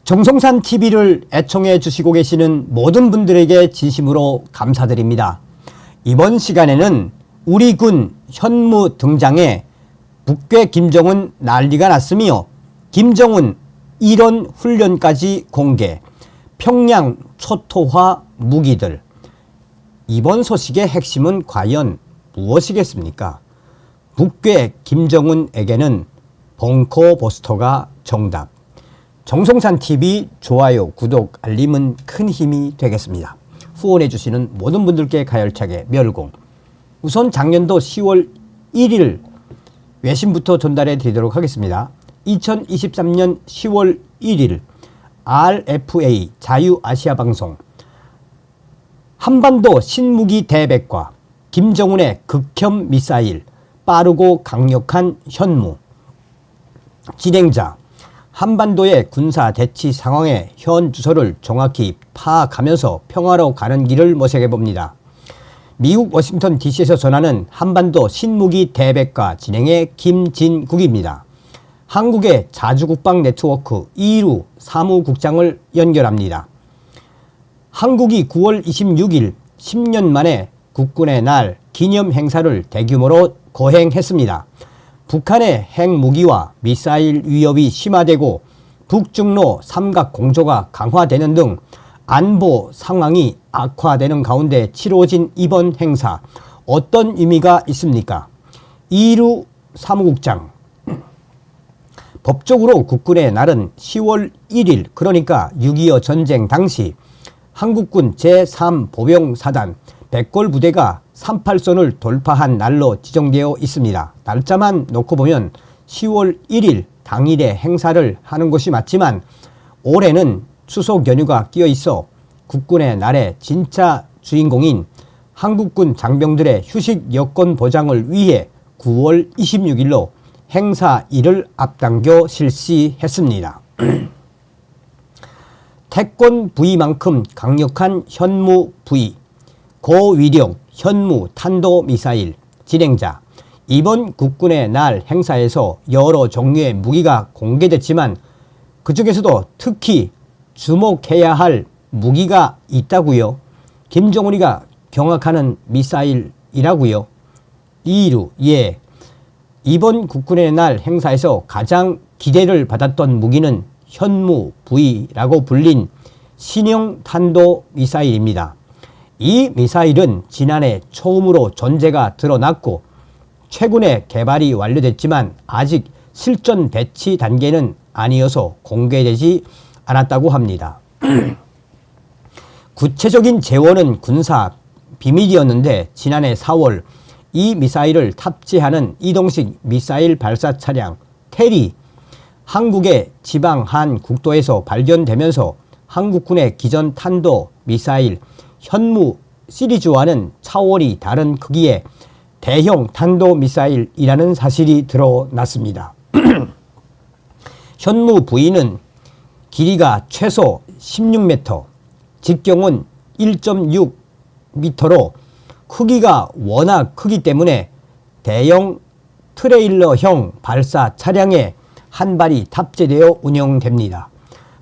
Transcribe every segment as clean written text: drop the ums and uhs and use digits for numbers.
정성산 TV를 애청해 주시고 계시는 모든 분들에게 진심으로 감사드립니다. 이번 시간에는 우리 군 현무 등장에 북괴 김정은 난리가 났으며 김정은 이런 훈련까지 공개, 평양 초토화 무기들. 이번 소식의 핵심은 과연 무엇이겠습니까? 북괴 김정은에게는 벙커 버스터가 정답. 정성산TV 좋아요, 구독, 알림은 큰 힘이 되겠습니다. 후원해주시는 모든 분들께 가열차게 멸공. 우선 작년도 10월 1일 외신부터 전달해 드리도록 하겠습니다. 2023년 10월 1일 RFA 자유아시아방송 한반도 신무기 대백과 김정은의 극혐 미사일 빠르고 강력한 현무. 진행자 한반도의 군사 대치 상황의 현 주소를 정확히 파악하면서 평화로 가는 길을 모색해 봅니다. 미국 워싱턴 DC에서 전하는 한반도 신무기 대백과 진행의 김진국입니다. 한국의 자주국방 네트워크 이루 사무국장을 연결합니다. 한국이 9월 26일 10년 만에 국군의 날 기념 행사를 대규모로 거행했습니다. 북한의 핵무기와 미사일 위협이 심화되고 북중로 삼각 공조가 강화되는 등 안보 상황이 악화되는 가운데 치러진 이번 행사, 어떤 의미가 있습니까? 이루 사무국장, 법적으로 국군의 날은 10월 1일, 그러니까 6.25 전쟁 당시 한국군 제3보병사단 백골 부대가 38선을 돌파한 날로 지정되어 있습니다. 날짜만 놓고 보면 10월 1일 당일에 행사를 하는 것이 맞지만 올해는 추석 연휴가 끼어 있어 국군의 날의 진짜 주인공인 한국군 장병들의 휴식 여건 보장을 위해 9월 26일로 행사일을 앞당겨 실시했습니다. 태권 부위만큼 강력한 현무 부위, 고위력 현무 탄도미사일. 진행자, 이번 국군의 날 행사에서 여러 종류의 무기가 공개됐지만 그중에서도 특히 주목해야 할 무기가 있다고요? 김정은이가 경악하는 미사일이라고요? 이루, 예. 이번 국군의 날 행사에서 가장 기대를 받았던 무기는 현무 V라고 불린 신형 탄도미사일입니다. 이 미사일은 지난해 처음으로 존재가 드러났고 최근에 개발이 완료됐지만 아직 실전 배치 단계는 아니어서 공개되지 않았다고 합니다. 구체적인 재원은 군사 비밀이었는데 지난해 4월 이 미사일을 탑재하는 이동식 미사일 발사 차량 테리 한국의 지방 한 국도에서 발견되면서 한국군의 기존 탄도 미사일 현무 시리즈와는 차원이 다른 크기의 대형 탄도미사일이라는 사실이 드러났습니다. 현무 V는 길이가 최소 16m, 직경은 1.6m로 크기가 워낙 크기 때문에 대형 트레일러형 발사 차량에 한 발이 탑재되어 운영됩니다.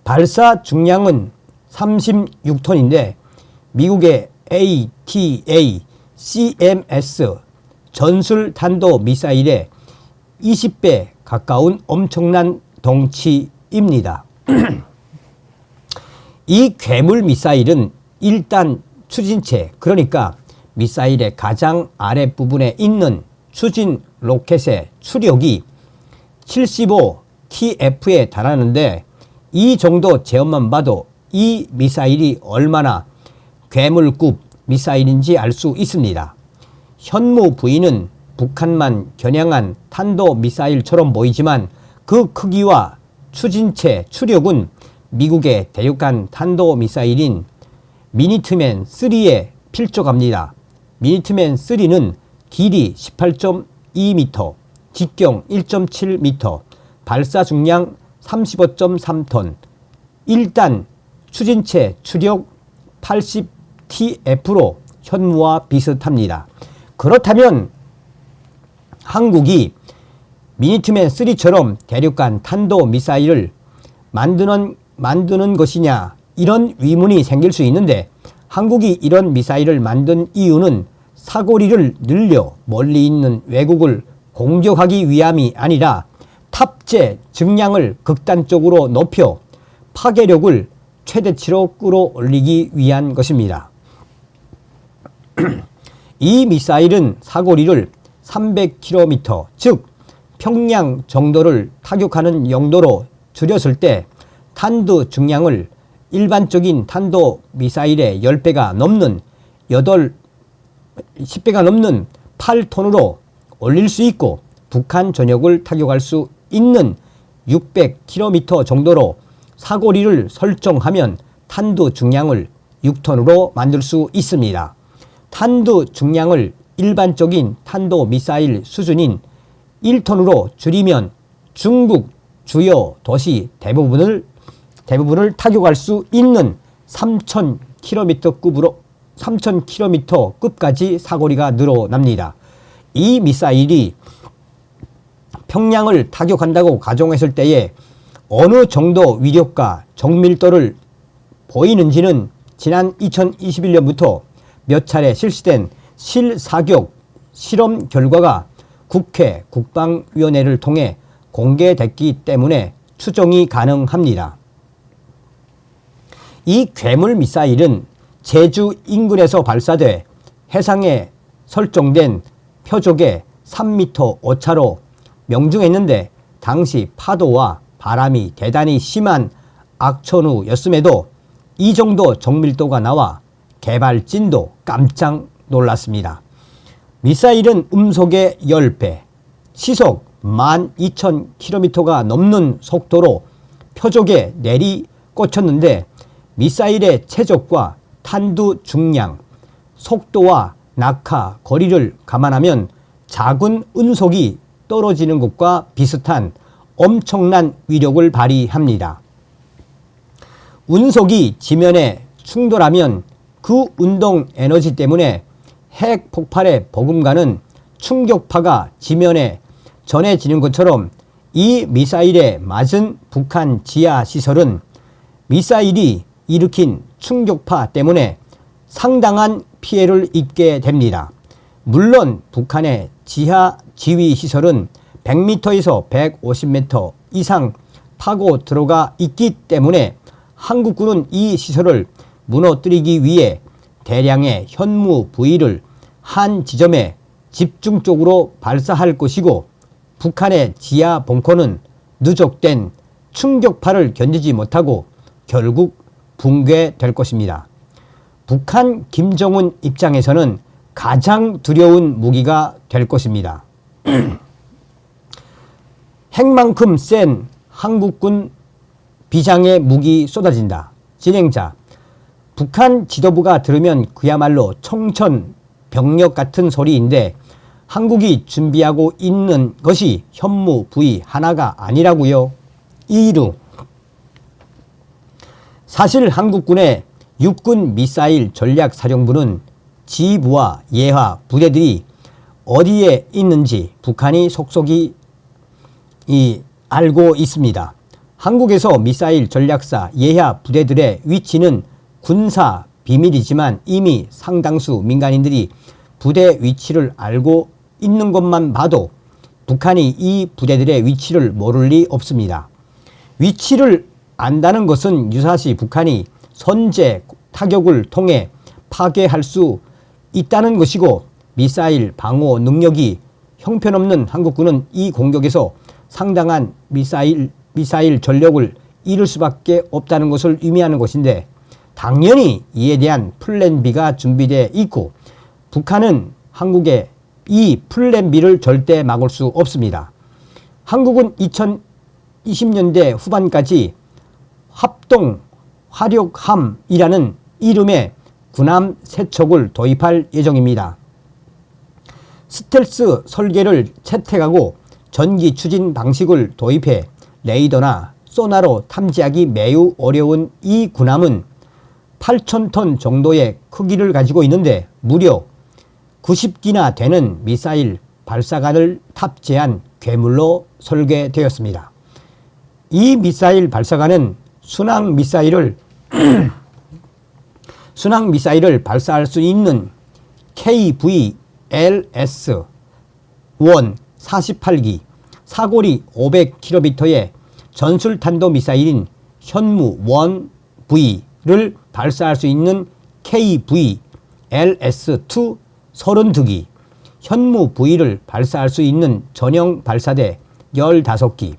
발사 중량은 36톤인데 미국의 ATA, CMS 전술 탄도 미사일의 20배 가까운 엄청난 덩치입니다. 이 괴물 미사일은 일단 추진체, 그러니까 미사일의 가장 아랫부분에 있는 추진 로켓의 추력이 75TF에 달하는데 이 정도 제어만 봐도 이 미사일이 얼마나 괴물급 미사일인지 알 수 있습니다. 현무 V는 북한만 겨냥한 탄도미사일처럼 보이지만 그 크기와 추진체 추력은 미국의 대륙간 탄도미사일인 미니트맨 3에 필적합니다. 미니트맨 3는 길이 18.2m, 직경 1.7m, 발사 중량 35.3톤, 1단 추진체 추력 80TF로 현무와 비슷합니다. 그렇다면 한국이 미니트맨 3처럼 대륙간 탄도미사일을 만드는 만드는 것이냐, 이런 의문이 생길 수 있는데, 한국이 이런 미사일을 만든 이유는 사거리를 늘려 멀리 있는 외국을 공격하기 위함이 아니라 탑재 증량을 극단적으로 높여 파괴력을 최대치로 끌어올리기 위한 것입니다. 이 미사일은 사거리를 300km, 즉 평양 정도를 타격하는 용도로 줄였을 때 탄두 증량을 일반적인 탄도 미사일의 10배가 넘는 10배가 넘는 8톤으로 올릴 수 있고, 북한 전역을 타격할 수 있는 600km 정도로 사거리를 설정하면 탄두 증량을 6톤으로 만들 수 있습니다. 탄두 증량을 일반적인 탄도 미사일 수준인 1톤으로 줄이면 중국 주요 도시 대부분을 타격할 수 있는 3,000km급까지 사거리가 늘어납니다. 이 미사일이 평양을 타격한다고 가정했을 때에 어느 정도 위력과 정밀도를 보이는지는 지난 2021년부터 몇 차례 실시된 실사격 실험 결과가 국회 국방위원회를 통해 공개됐기 때문에 추정이 가능합니다. 이 괴물 미사일은 제주 인근에서 발사돼 해상에 설정된 표적에 3m 오차로 명중했는데, 당시 파도와 바람이 대단히 심한 악천후였음에도 이 정도 정밀도가 나와 개발진도 깜짝 놀랐습니다. 미사일은 음속의 10배, 시속 12,000km가 넘는 속도로 표적에 내리꽂혔는데, 미사일의 체적과 탄두 중량, 속도와 낙하 거리를 감안하면 작은 운석이 떨어지는 것과 비슷한 엄청난 위력을 발휘합니다. 운석이 지면에 충돌하면 그 운동 에너지 때문에 핵 폭발의 버금가는 충격파가 지면에 전해지는 것처럼, 이 미사일에 맞은 북한 지하 시설은 미사일이 일으킨 충격파 때문에 상당한 피해를 입게 됩니다. 물론 북한의 지하 지휘 시설은 100m에서 150m 이상 파고 들어가 있기 때문에 한국군은 이 시설을 무너뜨리기 위해 대량의 현무 부위를 한 지점에 집중적으로 발사할 것이고, 북한의 지하 벙커는 누적된 충격파를 견디지 못하고 결국 붕괴될 것입니다. 북한 김정은 입장에서는 가장 두려운 무기가 될 것입니다. 핵만큼 센 한국군 비장의 무기 쏟아진다. 진행자: 북한 지도부가 들으면 그야말로 청천벽력 같은 소리인데, 한국이 준비하고 있는 것이 현무 부위 하나가 아니라고요. 이루: 사실 한국군의 육군 미사일 전략사령부는 지부와 예하 부대들이 어디에 있는지 북한이 속속이 알고 있습니다. 한국에서 미사일 전략사 예하 부대들의 위치는 군사 비밀이지만 이미 상당수 민간인들이 부대 위치를 알고 있는 것만 봐도 북한이 이 부대들의 위치를 모를 리 없습니다. 위치를 안다는 것은 유사시 북한이 선제 타격을 통해 파괴할 수 있다는 것이고, 미사일 방어 능력이 형편없는 한국군은 이 공격에서 상당한 미사일 전력을 잃을 수밖에 없다는 것을 의미하는 것인데, 당연히 이에 대한 플랜 B가 준비되어 있고, 북한은 한국의 이 플랜 B를 절대 막을 수 없습니다. 한국은 2020년대 후반까지 합동 화력함이라는 이름의 군함 3척을 도입할 예정입니다. 스텔스 설계를 채택하고 전기 추진 방식을 도입해 레이더나 소나로 탐지하기 매우 어려운 이 군함은 8,000톤 정도의 크기를 가지고 있는데, 무려 90기나 되는 미사일 발사관을 탑재한 괴물로 설계되었습니다. 이 미사일 발사관은 순항 미사일을 발사할 수 있는 KV-LS-1 48기, 사거리 500km의 전술탄도미사일인 현무-1V를 발사할 수 있는 KV-LS-2 32기, 현무-V를 발사할 수 있는 전형 발사대 15기,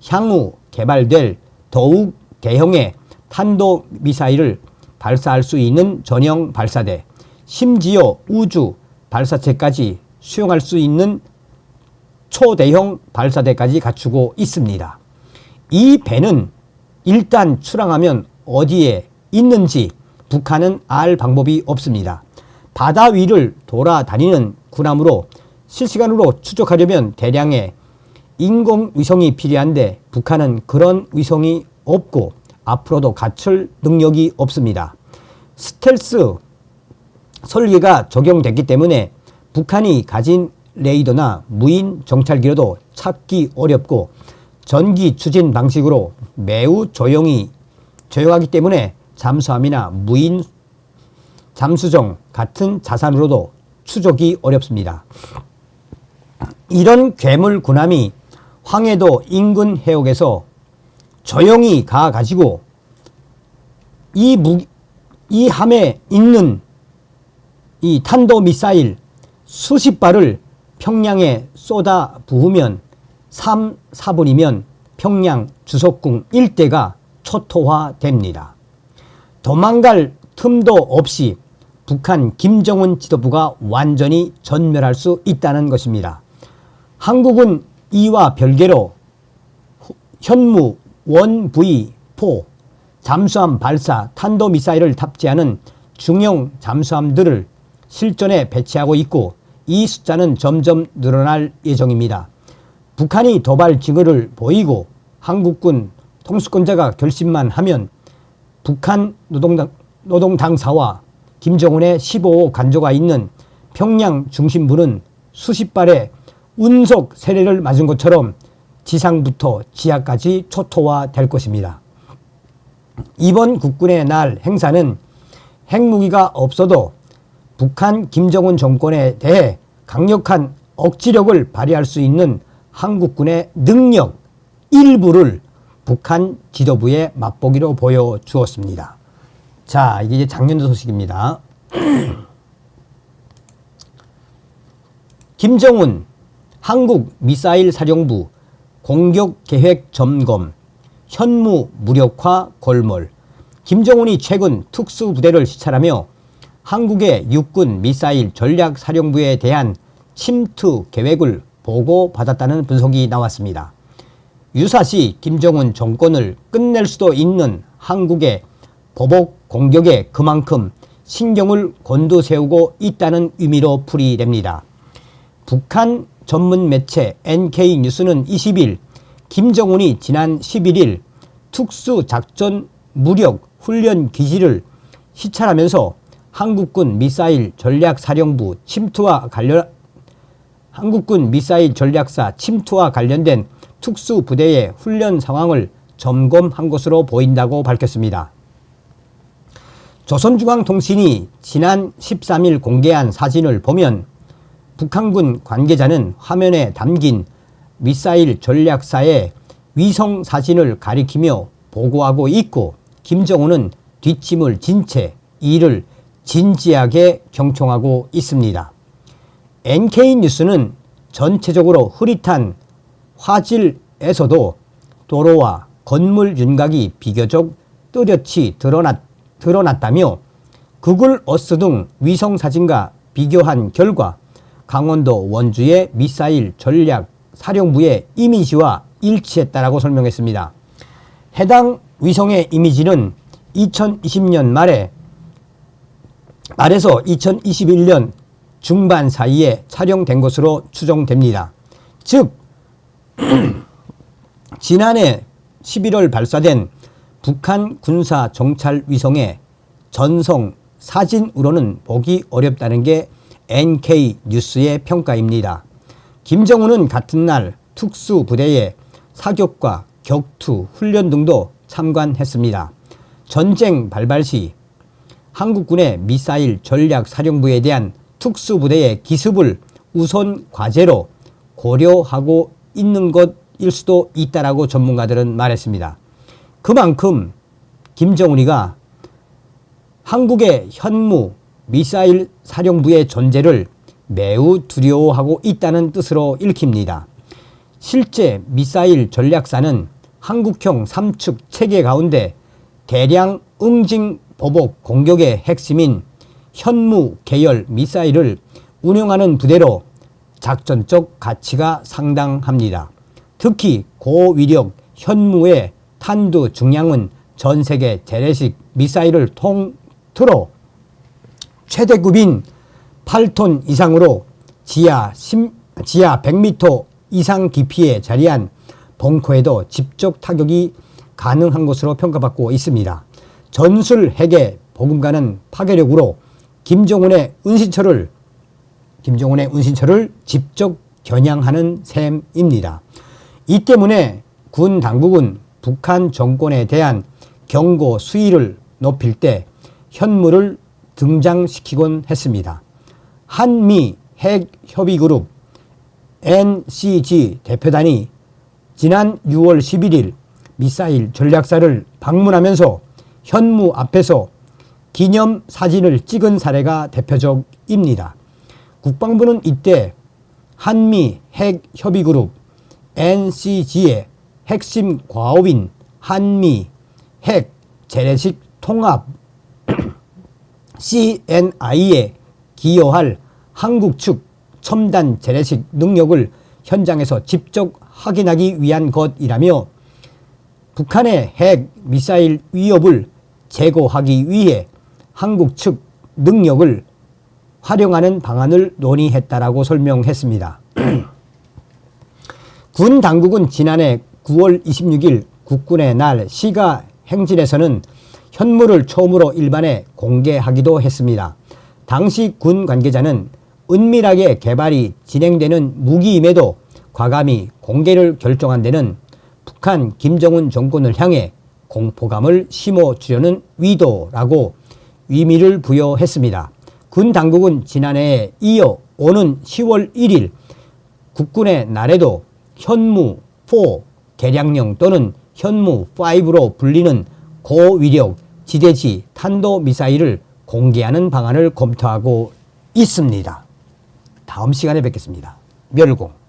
향후 개발될 더욱 대형의 탄도미사일을 발사할 수 있는 전형 발사대, 심지어 우주 발사체까지 수용할 수 있는 초대형 발사대까지 갖추고 있습니다. 이 배는 일단 출항하면 어디에 있는지 북한은 알 방법이 없습니다. 바다 위를 돌아다니는 군함으로 실시간으로 추적하려면 대량의 인공위성이 필요한데 북한은 그런 위성이 없고 앞으로도 갖출 능력이 없습니다. 스텔스 설계가 적용됐기 때문에 북한이 가진 레이더나 무인 정찰기로도 찾기 어렵고 전기 추진 방식으로 매우 조용하기 때문에 잠수함이나 무인 잠수정 같은 자산으로도 추적이 어렵습니다. 이런 괴물 군함이 황해도 인근 해역에서 조용히 가가지고 이 함에 있는 이 탄도미사일 수십 발을 평양에 쏟아 부으면 3, 4분이면 평양 주석궁 일대가 초토화됩니다. 도망갈 틈도 없이 북한 김정은 지도부가 완전히 전멸할 수 있다는 것입니다. 한국은 이와 별개로 현무 1V4 잠수함 발사 탄도미사일을 탑재하는 중형 잠수함들을 실전에 배치하고 있고 이 숫자는 점점 늘어날 예정입니다. 북한이 도발 징후를 보이고 한국군 통수권자가 결심만 하면 북한 노동당사와 김정은의 15호 간조가 있는 평양 중심부는 수십 발의 운석 세례를 맞은 것처럼 지상부터 지하까지 초토화될 것입니다. 이번 국군의 날 행사는 핵무기가 없어도 북한 김정은 정권에 대해 강력한 억지력을 발휘할 수 있는 한국군의 능력 일부를 북한 지도부에 맛보기로 보여주었습니다. 자, 이게 이제 작년도 소식입니다. 김정은 한국미사일사령부 공격계획 점검, 현무 무력화 골몰. 김정은이 최근 특수부대를 시찰하며 한국의 육군 미사일 전략사령부에 대한 침투 계획을 보고받았다는 분석이 나왔습니다. 유사시 김정은 정권을 끝낼 수도 있는 한국의 보복 공격에 그만큼 신경을 곤두세우고 있다는 의미로 풀이됩니다. 북한 전문 매체 NK뉴스는 20일 김정은이 지난 11일 특수작전 무력 훈련 기지를 시찰하면서 한국군 미사일 전략사령부 한국군 미사일 전략사 침투와 관련된 특수부대의 훈련 상황을 점검한 것으로 보인다고 밝혔습니다. 조선중앙통신이 지난 13일 공개한 사진을 보면 북한군 관계자는 화면에 담긴 미사일 전략사의 위성 사진을 가리키며 보고하고 있고 김정은은 뒷짐을 진 채 이를 진지하게 경청하고 있습니다. NK뉴스는 전체적으로 흐릿한 화질에서도 도로와 건물 윤곽이 비교적 뚜렷이 드러났다며 구글 어스 등 위성 사진과 비교한 결과 강원도 원주의 미사일 전략 사령부의 이미지와 일치했다라고 설명했습니다. 해당 위성의 이미지는 2020년 말에서 2021년 중반 사이에 촬영된 것으로 추정됩니다. 즉 지난해 11월 발사된 북한 군사 정찰 위성의 전성 사진으로는 보기 어렵다는 게 NK뉴스의 평가입니다. 김정은은 같은 날 특수부대의 사격과 격투, 훈련 등도 참관했습니다. 전쟁 발발 시 한국군의 미사일 전략 사령부에 대한 특수부대의 기습을 우선 과제로 고려하고 있는 것일 수도 있다라고 전문가들은 말했습니다. 그만큼 김정은이가 한국의 현무 미사일 사령부의 존재를 매우 두려워하고 있다는 뜻으로 읽힙니다. 실제 미사일 전략사는 한국형 3축 체계 가운데 대량 응징 보복 공격의 핵심인 현무 계열 미사일을 운용하는 부대로 작전적 가치가 상당합니다. 특히 고위력 현무의 탄두 중량은 전 세계 재래식 미사일을 통틀어 최대급인 8톤 이상으로 지하 100m 이상 깊이에 자리한 벙커에도 직접 타격이 가능한 것으로 평가받고 있습니다. 전술 핵의 보급가는 파괴력으로 김정은의 은신처를 직접 겨냥하는 셈입니다. 이 때문에 군 당국은 북한 정권에 대한 경고 수위를 높일 때 현무를 등장시키곤 했습니다. 한미 핵협의그룹 NCG 대표단이 지난 6월 11일 미사일 전략사를 방문하면서 현무 앞에서 기념 사진을 찍은 사례가 대표적입니다. 국방부는 이때 한미 핵협의그룹 NCG의 핵심 과업인 한미 핵 재래식 통합 CNI에 기여할 한국 측 첨단 재래식 능력을 현장에서 직접 확인하기 위한 것이라며 북한의 핵 미사일 위협을 제거하기 위해 한국 측 능력을 활용하는 방안을 논의했다라고 설명했습니다. 군 당국은 지난해 9월 26일 국군의 날 시가 행진에서는 현무를 처음으로 일반에 공개하기도 했습니다. 당시 군 관계자는 은밀하게 개발이 진행되는 무기임에도 과감히 공개를 결정한 데는 북한 김정은 정권을 향해 공포감을 심어주려는 위도라고 의미를 부여했습니다. 군 당국은 지난해에 이어 오는 10월 1일 국군의 날에도 현무4 개량형 또는 현무5로 불리는 고위력 지대지 탄도미사일을 공개하는 방안을 검토하고 있습니다. 다음 시간에 뵙겠습니다. 멸공.